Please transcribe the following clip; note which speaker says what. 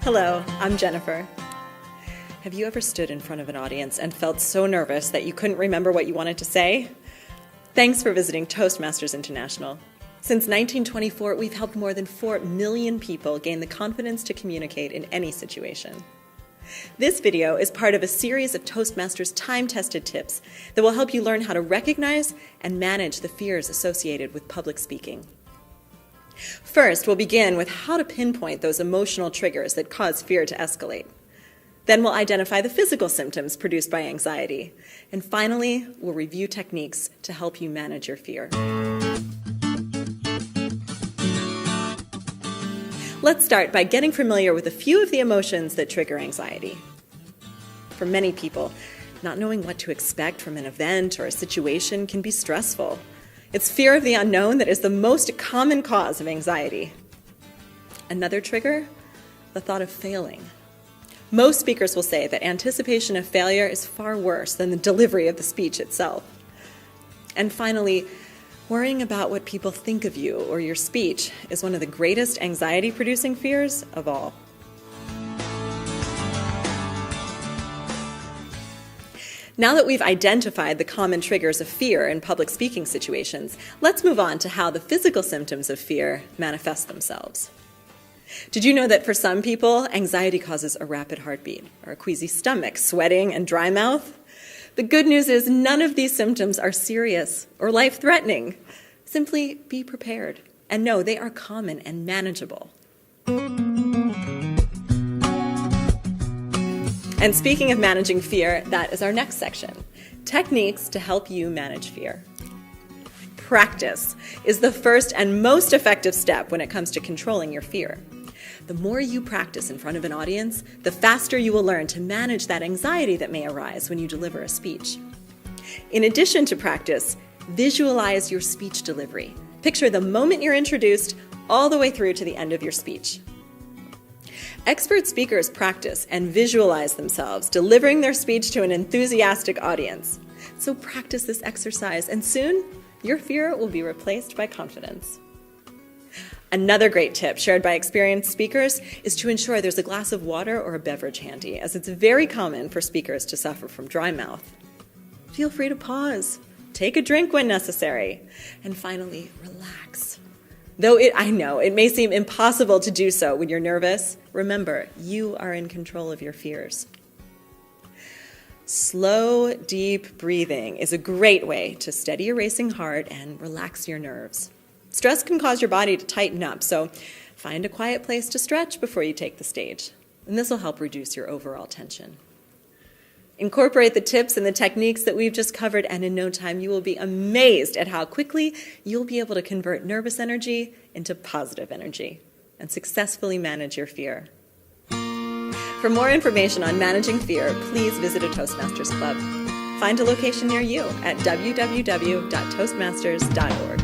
Speaker 1: Hello, I'm Jennifer. Have you ever stood in front of an audience and felt so nervous that you couldn't remember what you wanted to say? Thanks for visiting Toastmasters International. Since 1924, we've helped more than 4 million people gain the confidence to communicate in any situation. This video is part of a series of Toastmasters time-tested tips that will help you learn how to recognize and manage the fears associated with public speaking. First, we'll begin with how to pinpoint those emotional triggers that cause fear to escalate. Then we'll identify the physical symptoms produced by anxiety. And finally, we'll review techniques to help you manage your fear. Let's start by getting familiar with a few of the emotions that trigger anxiety. For many people, not knowing what to expect from an event or a situation can be stressful. It's fear of the unknown that is the most common cause of anxiety. Another trigger, the thought of failing. Most speakers will say that anticipation of failure is far worse than the delivery of the speech itself. And finally, worrying about what people think of you or your speech is one of the greatest anxiety-producing fears of all. Now that we've identified the common triggers of fear in public speaking situations, let's move on to how the physical symptoms of fear manifest themselves. Did you know that for some people, anxiety causes a rapid heartbeat, or a queasy stomach, sweating, and dry mouth? The good news is none of these symptoms are serious or life-threatening. Simply be prepared and know they are common and manageable. And speaking of managing fear, that is our next section, techniques to help you manage fear. Practice is the first and most effective step when it comes to controlling your fear. The more you practice in front of an audience, the faster you will learn to manage that anxiety that may arise when you deliver a speech. In addition to practice, visualize your speech delivery. Picture the moment you're introduced all the way through to the end of your speech. Expert speakers practice and visualize themselves delivering their speech to an enthusiastic audience. So practice this exercise, and soon your fear will be replaced by confidence. Another great tip shared by experienced speakers is to ensure there's a glass of water or a beverage handy, as it's very common for speakers to suffer from dry mouth. Feel free to pause, take a drink when necessary, and finally, relax. Though I know it may seem impossible to do so when you're nervous, remember, you are in control of your fears. Slow, deep breathing is a great way to steady your racing heart and relax your nerves. Stress can cause your body to tighten up, so find a quiet place to stretch before you take the stage, and this will help reduce your overall tension. Incorporate the tips and the techniques that we've just covered, and in no time you will be amazed at how quickly you'll be able to convert nervous energy into positive energy and successfully manage your fear. For more information on managing fear, please visit a Toastmasters Club. Find a location near you at www.toastmasters.org.